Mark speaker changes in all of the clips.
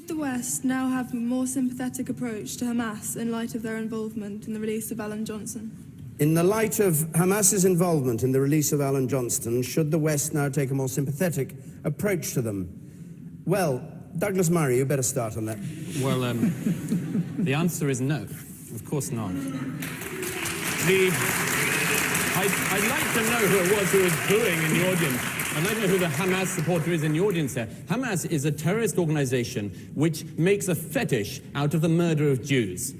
Speaker 1: Should the West now have a more sympathetic approach to Hamas in light of their involvement in the release of Alan Johnson?
Speaker 2: In the light of Hamas's involvement in the release of Alan Johnston, should the West now take a more sympathetic approach to them? Well, Douglas Murray, you better start on that.
Speaker 3: Well, the answer is no. Of course not. I'd like to know who it was who was booing in the audience. I'd like to know who the Hamas supporter is in the audience there. Hamas is a terrorist organization which makes a fetish out of the murder of Jews.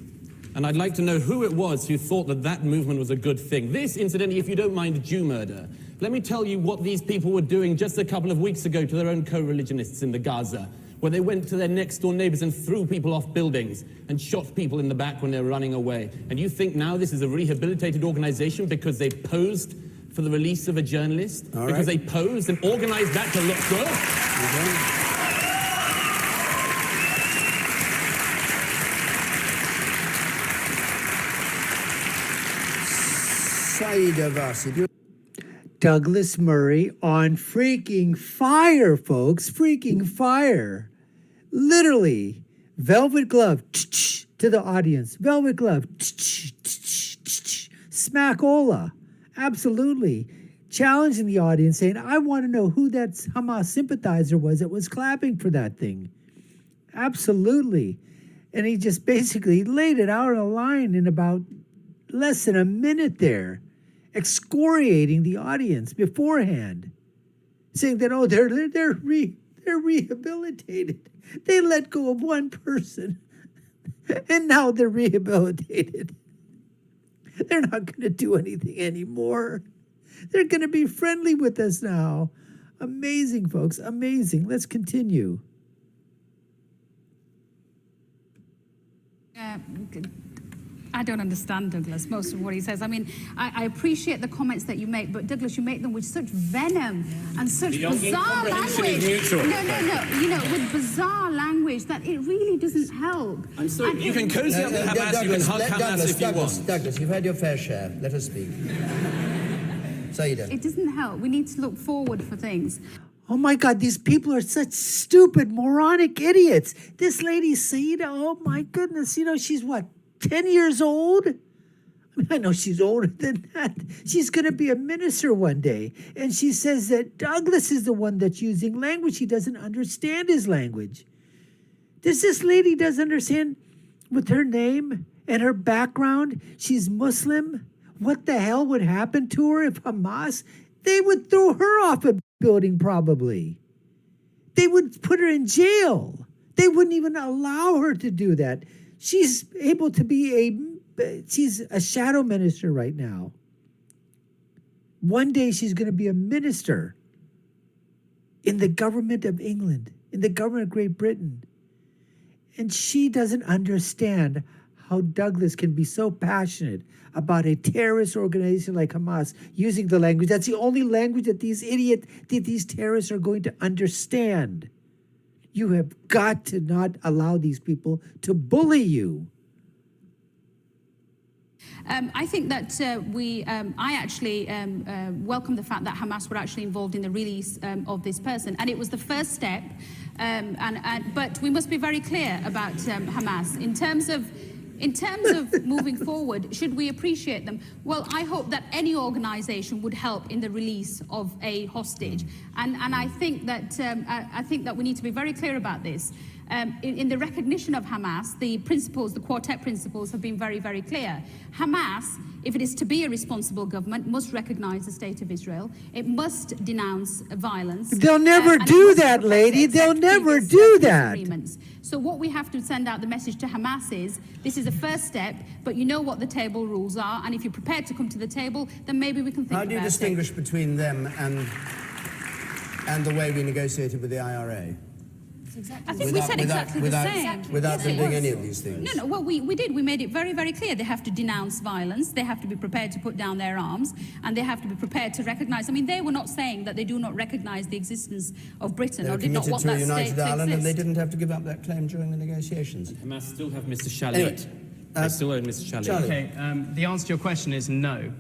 Speaker 3: And I'd like to know who it was who thought that that movement was a good thing. This, incidentally, if you don't mind Jew murder, let me tell you what these people were doing just a couple of weeks ago to their own co-religionists in the Gaza, where they went to their next-door neighbors and threw people off buildings and shot people in the back when they were running away. And you think now this is a rehabilitated organization because they posed for the release of a journalist?
Speaker 2: All
Speaker 3: because
Speaker 2: right.
Speaker 3: they posed and organized that to look good?
Speaker 4: Douglas Murray on freaking fire, folks. Freaking fire. Literally. Velvet glove to the audience. Velvet glove. Smackola. Absolutely. Challenging the audience, saying, I want to know who that Hamas sympathizer was that was clapping for that thing. Absolutely. And he just basically laid it out on a line in about less than a minute there, excoriating the audience beforehand, saying that, oh, they're rehabilitated. They let go of one person, and now they're rehabilitated. They're not going to do anything anymore. They're going to be friendly with us now. Amazing, folks. Amazing. Let's continue.
Speaker 5: I don't understand, Douglas, most of what he says. I mean, I appreciate the comments that you make, but Douglas, you make them with such venom and such bizarre language. No. You know, with bizarre language that it really doesn't help.
Speaker 3: I'm sorry, you can cozy up with Hamas, you can hug Hamas if you want.
Speaker 2: Douglas, you've had your fair share. Let us speak. Saida.
Speaker 5: It doesn't help. We need to look forward for things.
Speaker 4: Oh my God, these people are such stupid, moronic idiots. This lady, Saida, oh my goodness, you know, she's what, 10 years old? I mean, I know she's older than that. She's going to be a minister one day. And she says that Douglas is the one that's using language. He doesn't understand his language. This lady doesn't understand with her name and her background. She's Muslim. What the hell would happen to her if Hamas, they would throw her off a building probably. They would put her in jail. They wouldn't even allow her to do that. She's able to be she's a shadow minister right now. One day she's going to be a minister in the government of England, in the government of Great Britain. And she doesn't understand how Douglas can be so passionate about a terrorist organization like Hamas using the language. That's the only language that these terrorists are going to understand. You have got to not allow these people to bully you.
Speaker 5: I think that I actually welcome the fact that Hamas were actually involved in the release of this person, and it was the first step. But we must be very clear about Hamas in terms of moving forward. Should we appreciate them? Well, I hope that any organisation would help in the release of a hostage, and I think that we need to be very clear about this. In the recognition of Hamas, the principles, the quartet principles, have been very, very clear. Hamas, if it is to be a responsible government, must recognise the state of Israel. It must denounce violence.
Speaker 4: They'll never do that, lady. They'll never do that.
Speaker 5: So what we have to send out the message to Hamas is, this is a first step, but you know what the table rules are, and if you're prepared to come to the table, then maybe we can think about it.
Speaker 2: How do you distinguish between them and the way we negotiated with the IRA?
Speaker 5: I think we said exactly the same.
Speaker 2: Without them doing any of these things?
Speaker 5: No, well, we did. We made it very, very clear. They have to denounce violence. They have to be prepared to put down their arms. And they have to be prepared to recognise. I mean, they were not saying that they do not recognise the existence of Britain or did not want that state to exist. They were committed to a united Ireland,
Speaker 2: and they didn't have to give up that claim during the negotiations.
Speaker 3: Hamas still have Mr. Shalit.
Speaker 2: Anyway,
Speaker 3: they still own Mr. Shalit.
Speaker 6: Okay, the answer to your question is no.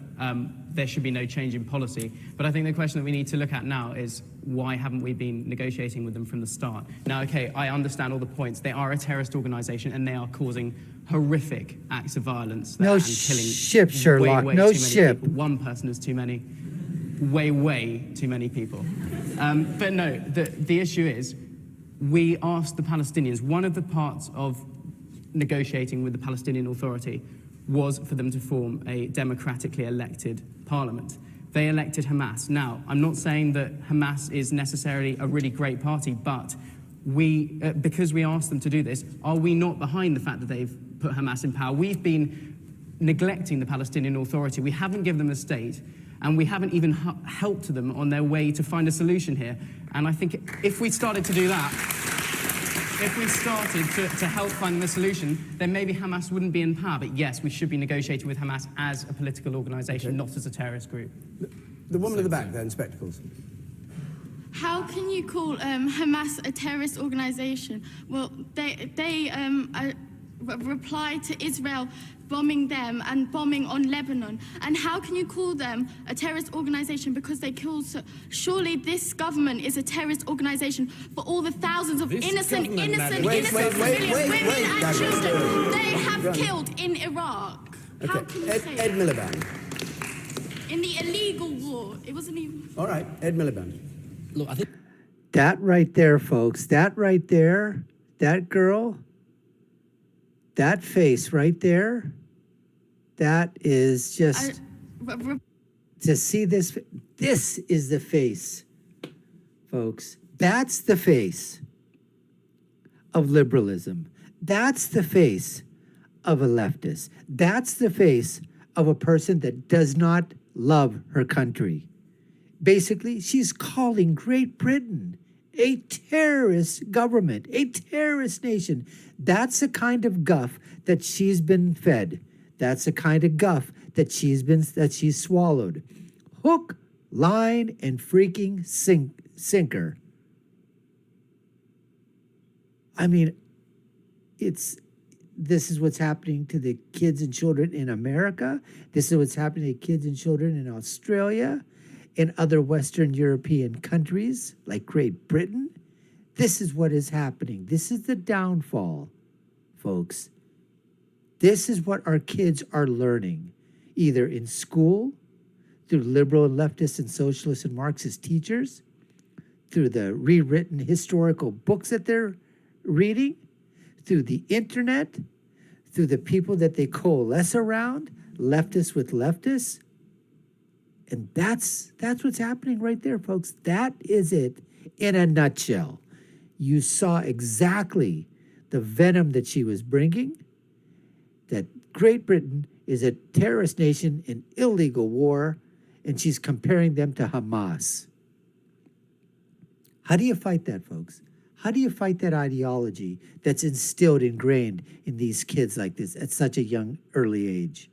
Speaker 6: there should be no change in policy. But I think the question that we need to look at now is, why haven't we been negotiating with them from the start? Now, okay, I understand all the points. They are a terrorist organisation, and they are causing horrific acts of violence there,
Speaker 4: No
Speaker 6: and killing
Speaker 4: ship, Sherlock.
Speaker 6: way
Speaker 4: No
Speaker 6: too many
Speaker 4: ship.
Speaker 6: people. One person is too many. Way too many people. But no, the issue is, we asked the Palestinians, one of the parts of negotiating with the Palestinian Authority was for them to form a democratically elected parliament. They elected Hamas. Now, I'm not saying that Hamas is necessarily a really great party, but because we asked them to do this, are we not behind the fact that they've put Hamas in power? We've been neglecting the Palestinian Authority. We haven't given them a state, and we haven't even helped them on their way to find a solution here. And I think if we started to do that, if we started to help find the solution, then maybe Hamas wouldn't be in power. But yes, we should be negotiating with Hamas as a political organisation, not as a terrorist group.
Speaker 2: The woman at the back there in spectacles.
Speaker 7: How can you call Hamas a terrorist organisation? Well, they replied to Israel bombing them and bombing on Lebanon. And how can you call them a terrorist organisation because they killed? Surely this government is a terrorist organisation for all the thousands of innocent civilian women and children they have killed in Iraq. How can you say
Speaker 2: Ed Miliband.
Speaker 7: in the illegal war? It wasn't even.
Speaker 2: All right, Ed Miliband.
Speaker 3: Look, I think
Speaker 4: That right there, folks, that right there, that girl, that face right there, that is just, to see this, this is the face, folks. That's the face of liberalism. That's the face of a leftist. That's the face of a person that does not love her country. Basically, she's calling Great Britain a terrorist government, a terrorist nation. That's the kind of guff that she's been fed. That's the kind of guff that she's swallowed. Hook, line, and freaking sinker. I mean, this is what's happening to the kids and children in America. This is what's happening to kids and children in Australia, in other Western European countries like Great Britain. This is what is happening. This is the downfall, folks. This is what our kids are learning, either in school, through liberal and leftist and socialist and Marxist teachers, through the rewritten historical books that they're reading, through the internet, through the people that they coalesce around, leftists with leftists. And that's what's happening right there, folks. That is it in a nutshell. You saw exactly the venom that she was bringing, that Great Britain is a terrorist nation in illegal war, and she's comparing them to Hamas. How do you fight that, folks? How do you fight that ideology that's instilled, ingrained in these kids like this at such a young, early age?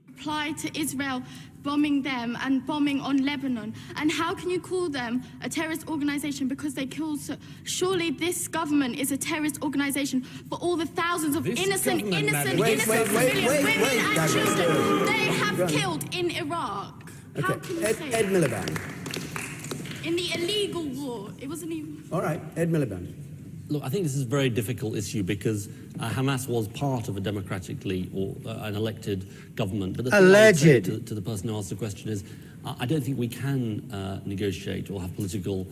Speaker 7: Reply to Israel bombing them and bombing on Lebanon. And how can you call them a terrorist organisation because they killed? Surely this government is a terrorist organisation for all the thousands of innocent civilian women and children they have killed in Iraq. How can you say
Speaker 2: Ed Miliband.
Speaker 7: in the illegal war? It wasn't even.
Speaker 2: All right, Ed Miliband.
Speaker 3: Look, I think this is a very difficult issue because Hamas was part of a democratically or an elected government. But the thing I would say to the person who asked the question is, I don't think we can negotiate or have political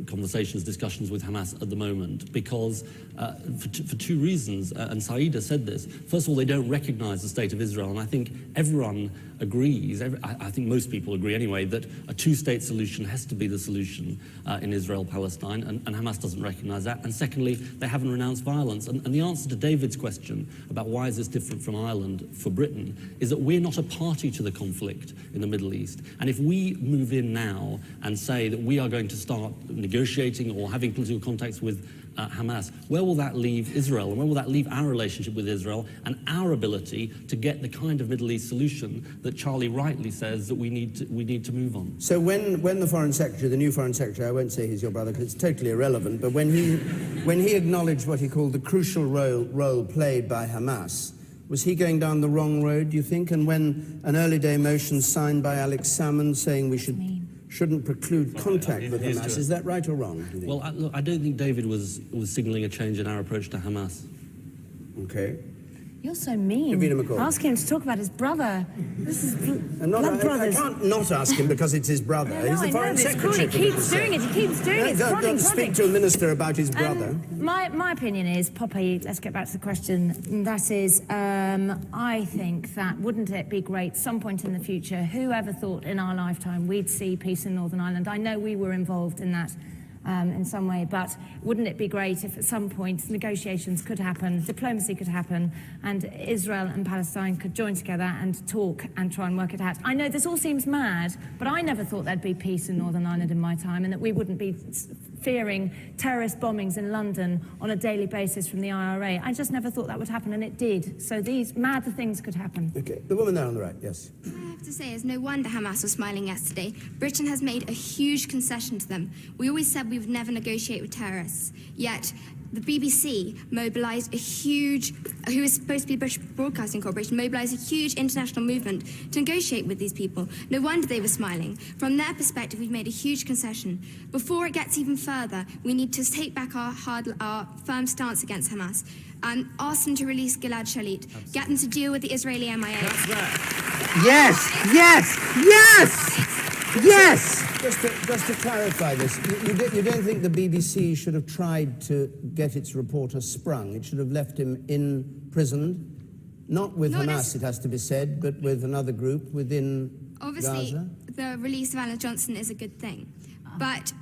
Speaker 3: conversations, discussions with Hamas at the moment because for two reasons, and Saida said this. First of all, they don't recognize the state of Israel, and I think everyone agrees, I think most people agree anyway, that a two-state solution has to be the solution in Israel-Palestine, and Hamas doesn't recognize that. And secondly, they haven't renounced violence. And the answer to David's question about why is this different from Ireland for Britain is that we're not a party to the conflict in the Middle East. And if we move in now and say that we are going to start negotiating or having political contacts with Hamas, where will that leave Israel? And where will that leave our relationship with Israel and our ability to get the kind of Middle East solution that Charlie rightly says that we need to move on?
Speaker 2: So when the Foreign Secretary, the new Foreign Secretary, I won't say he's your brother because it's totally irrelevant, but when he acknowledged what he called the crucial role played by Hamas Was he going down the wrong road, do you think? And when an early day motion signed by Alex Salmond saying we shouldn't preclude contact with Hamas, is that right or wrong, do you think?
Speaker 8: Well, look, I don't think David was signalling a change in our approach to Hamas.
Speaker 2: Okay.
Speaker 9: You're so mean. Ask him to talk about his brother. This is blood brothers.
Speaker 2: I can't not ask him because it's his brother.
Speaker 9: No,
Speaker 2: He's the foreign secretary.
Speaker 9: He keeps doing it. He keeps doing it.
Speaker 2: Don't speak to a minister about his brother.
Speaker 9: My opinion is, Poppy, let's get back to the question. That is, I think that wouldn't it be great some point in the future, whoever thought in our lifetime we'd see peace in Northern Ireland? I know we were involved in that in some way, but wouldn't it be great if at some point negotiations could happen, diplomacy could happen, and Israel and Palestine could join together and talk and try and work it out? I know this all seems mad, but I never thought there'd be peace in Northern Ireland in my time, and that we wouldn't be fearing terrorist bombings in London on a daily basis from the IRA. I just never thought that would happen, and it did. So these mad things could happen.
Speaker 2: Okay, the woman there on the right, yes.
Speaker 10: I have to say, it's no wonder Hamas was smiling yesterday. Britain has made a huge concession to them. We always said we would never negotiate with terrorists, yet the BBC mobilised a huge, who is supposed to be the British Broadcasting Corporation, mobilised a huge international movement to negotiate with these people. No wonder they were smiling. From their perspective, we've made a huge concession. Before it gets even further, we need to take back our firm stance against Hamas and ask them to release Gilad Shalit, get them to deal with the Israeli MIA.
Speaker 4: Yes, yes, yes! Yes!
Speaker 2: Just to clarify this, you don't think the BBC should have tried to get its reporter sprung? It should have left him imprisoned, not with Hamas, it has to be said, but with another group within
Speaker 10: Obviously,
Speaker 2: Gaza?
Speaker 10: the release of Alan Johnson is a good thing, but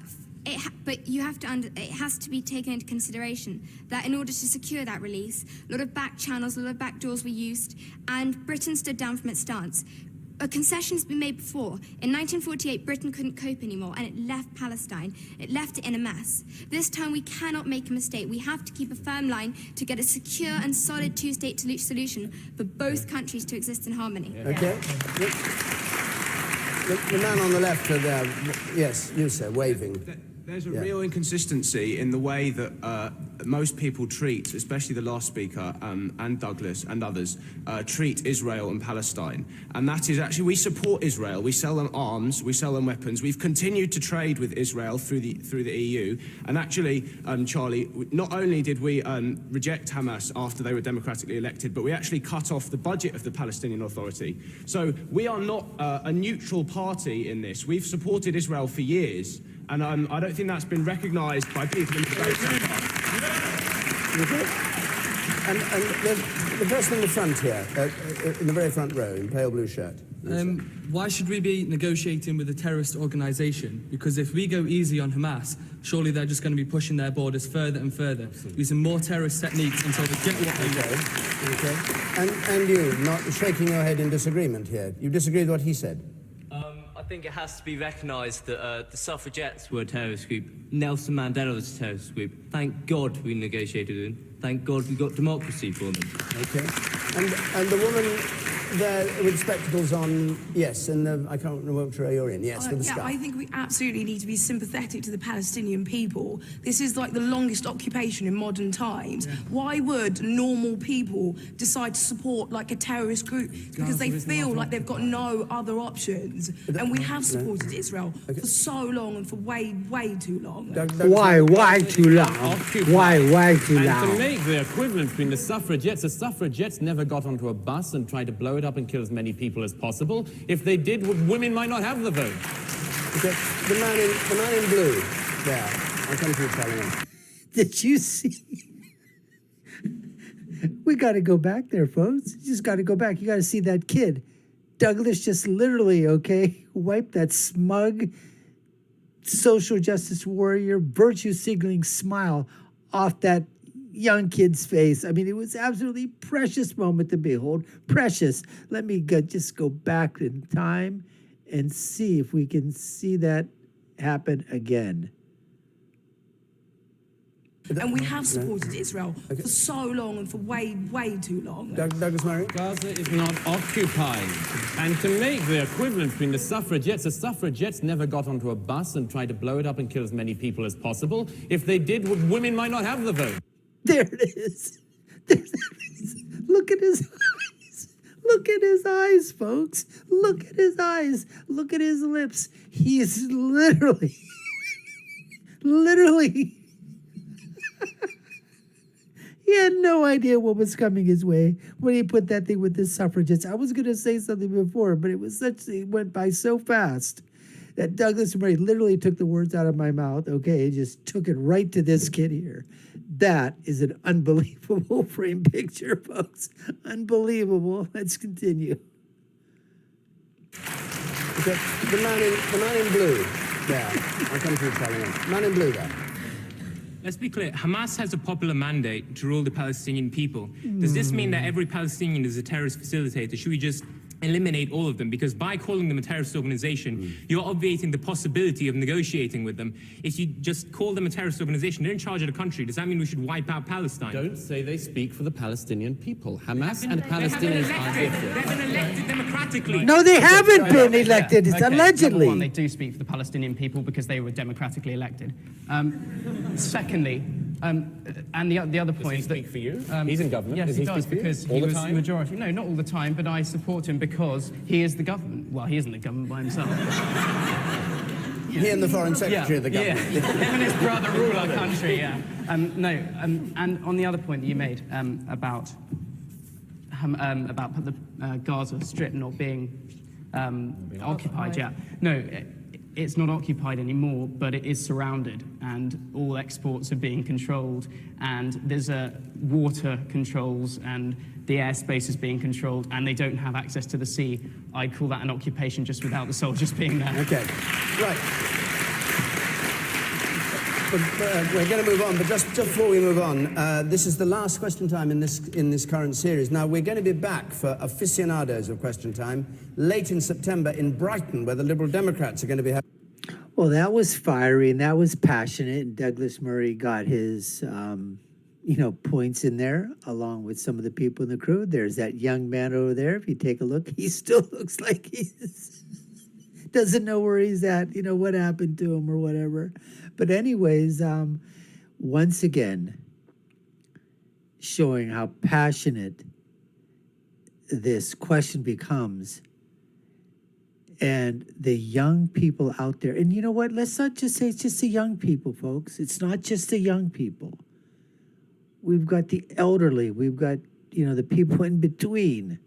Speaker 10: you have to it has to be taken into consideration that in order to secure that release, a lot of back channels, a lot of back doors were used, and Britain stood down from its stance. A concession's been made before. In 1948, Britain couldn't cope anymore, and it left Palestine. It left it in a mess. This time, we cannot make a mistake. We have to keep a firm line to get a secure and solid two-state solution for both countries to exist in harmony.
Speaker 2: Okay. The man on the left there, yes, you sir, waving.
Speaker 11: There's a real inconsistency in the way that most people treat, especially the last speaker and Douglas and others, treat Israel and Palestine. And that is actually, we support Israel. We sell them arms. We sell them weapons. We've continued to trade with Israel through the EU. And actually, Charlie, not only did we reject Hamas after they were democratically elected, but we actually cut off the budget of the Palestinian Authority. So we are not a neutral party in this. We've supported Israel for years. And I don't think that's been recognised by people in the debate so far.
Speaker 2: And the person in the front here, in the very front row, in pale blue shirt.
Speaker 12: Why should we be negotiating with a terrorist organisation? Because if we go easy on Hamas, surely they're just going to be pushing their borders further and further, using more terrorist techniques until they get what they want.
Speaker 2: Okay. And you, not shaking your head in disagreement here. You disagree with what he said?
Speaker 13: I think it has to be recognised that the suffragettes were a terrorist group. Nelson Mandela was a terrorist group. Thank God we negotiated with them. Thank God we got democracy for them.
Speaker 2: Okay. And the woman there with spectacles on, yes, and I can't remember which row you're in, yes, with the scarf.
Speaker 14: I think we absolutely need to be sympathetic to the Palestinian people. This is like the longest occupation in modern times. Yeah. Why would normal people decide to support like a terrorist group? Because they feel like they've got no other options. And we have supported Israel for so long and for way, way too long.
Speaker 4: Why too long? Why too long?
Speaker 3: And to make the equivalent between the suffragettes never got onto a bus and tried to blow it up and kill as many people as possible. If they did, women might not have the vote.
Speaker 2: Okay. The man in blue. There. I'll come to you, Charlie.
Speaker 4: Did you see? We got to go back there, folks. You just got to go back. You got to see that kid. Douglas just literally, wiped that smug social justice warrior, virtue signaling smile off that young kid's face. I mean, it was absolutely precious moment to behold. Precious. Let me just go back in time and see if we can see that happen again.
Speaker 14: And we have supported Israel for so long and for way, way too long.
Speaker 2: Douglas Murray?
Speaker 3: Gaza is not occupied. And to make the equivalent between the suffragettes never got onto a bus and tried to blow it up and kill as many people as possible. If they did, women might not have the vote.
Speaker 4: There it is. There it is. Look at his Look at his eyes, folks. Look at his eyes. Look at his lips. He is literally, literally, he had no idea what was coming his way when he put that thing with the suffragettes. I was going to say something before, but it went by so fast that Douglas Murray literally took the words out of my mouth, okay, just took it right to this kid here. That is an unbelievable frame picture, folks. Unbelievable. Let's continue.
Speaker 2: Okay, the man in blue there. I'll come to you, Charlie. Man in blue there.
Speaker 15: Let's be clear, Hamas has a popular mandate to rule the Palestinian people. Does this mean that every Palestinian is a terrorist facilitator? Should we just eliminate all of them? Because by calling them a terrorist organization, you're obviating the possibility of negotiating with them. If you just call them a terrorist organization, they're in charge of the country. Does that mean we should wipe out Palestine?
Speaker 3: Don't say they speak for the Palestinian people. Hamas and Palestinians are different.
Speaker 15: They've been elected democratically.
Speaker 4: No, they haven't been elected. It's allegedly.
Speaker 6: Number one, they do speak for the Palestinian people because they were democratically elected. Secondly, and the other point
Speaker 3: Does he speak for you? He's in government.
Speaker 6: Yes,
Speaker 3: Does
Speaker 6: he
Speaker 3: he
Speaker 6: does,
Speaker 3: speak for you?
Speaker 6: because
Speaker 3: All
Speaker 6: he
Speaker 3: the
Speaker 6: was
Speaker 3: time?
Speaker 6: majority. No, not all the time, but I support him because he is the government. Well, he isn't the government by himself.
Speaker 2: He and the foreign secretary of the government.
Speaker 6: Yeah. Him and his brother rule our country, yeah. And on the other point that you made about the Gaza Strip not being occupied, yeah. No, it's not occupied anymore, but it is surrounded, and all exports are being controlled, and there's water controls, and the airspace is being controlled, and they don't have access to the sea. I'd call that an occupation just without the soldiers being there.
Speaker 2: Okay, right. We're going to move on, but just before we move on, this is the last question time in this current series. Now, we're going to be back for aficionados of question time late in September in Brighton, where the Liberal Democrats are going to be having...
Speaker 4: Well, that was fiery and that was passionate, and Douglas Murray got his, points in there, along with some of the people in the crew. There's that young man over there. If you take a look, he still looks like he's doesn't know where he's at, what happened to him or whatever. But anyways, once again, showing how passionate this question becomes. And the young people out there, and you know what? Let's not just say it's just the young people, folks. It's not just the young people. We've got the elderly. We've got, the people in between.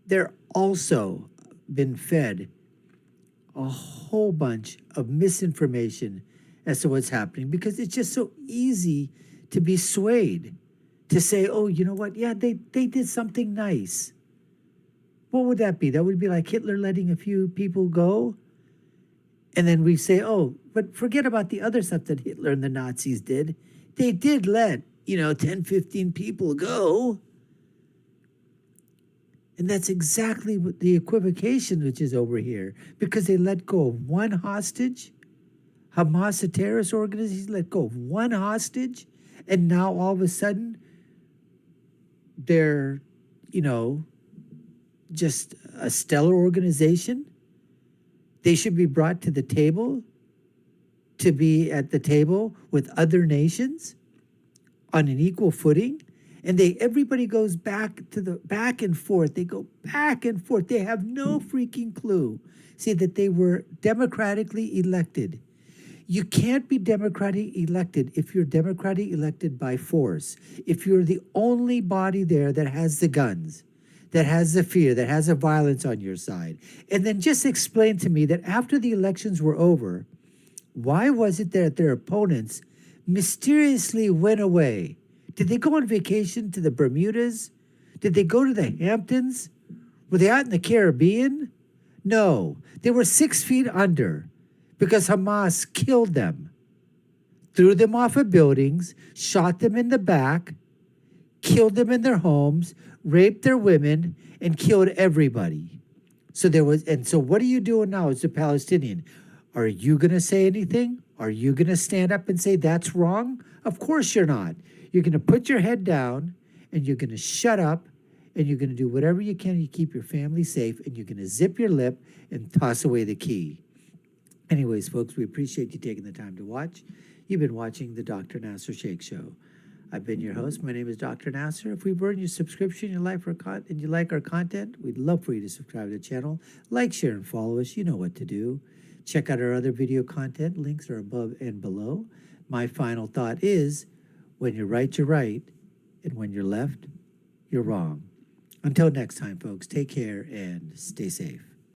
Speaker 4: They're also been fed a whole bunch of misinformation as to what's happening, because it's just so easy to be swayed, to say, oh, you know what? Yeah, they did something nice. What would that be? That would be like Hitler letting a few people go. And then we say, oh, but forget about the other stuff that Hitler and the Nazis did. They did let, 10, 15 people go. And that's exactly what the equivocation which is over here. Because they let go of one hostage. Hamas, a terrorist organization, let go of one hostage. And now all of a sudden, they're, just a stellar organization. They should be brought to the table, to be at the table with other nations on an equal footing. And everybody goes back and forth. They go back and forth. They have no freaking clue. See that they were democratically elected. You can't be democratically elected if you're democratically elected by force. If you're the only body there that has the guns, that has the fear, that has the violence on your side. And then just explain to me that after the elections were over, why was it that their opponents mysteriously went away? Did they go on vacation to the Bermudas? Did they go to the Hamptons? Were they out in the Caribbean? No, they were 6 feet under because Hamas killed them, threw them off of buildings, shot them in the back, killed them in their homes, raped their women, and killed everybody. So what are you doing now as a Palestinian? Are you going to say anything? Are you going to stand up and say that's wrong? Of course you're not. You're going to put your head down, and you're going to shut up, and you're going to do whatever you can to keep your family safe, and you're going to zip your lip and toss away the key. Anyways, folks, we appreciate you taking the time to watch. You've been watching the Dr. Nasir Shaikh Show. I've been your host. My name is Dr. Nasir. If we've earned your subscription, and you like our content, we'd love for you to subscribe to the channel. Like, share, and follow us. You know what to do. Check out our other video content. Links are above and below. My final thought is, when you're right, you're right. And when you're left, you're wrong. Until next time, folks, take care and stay safe.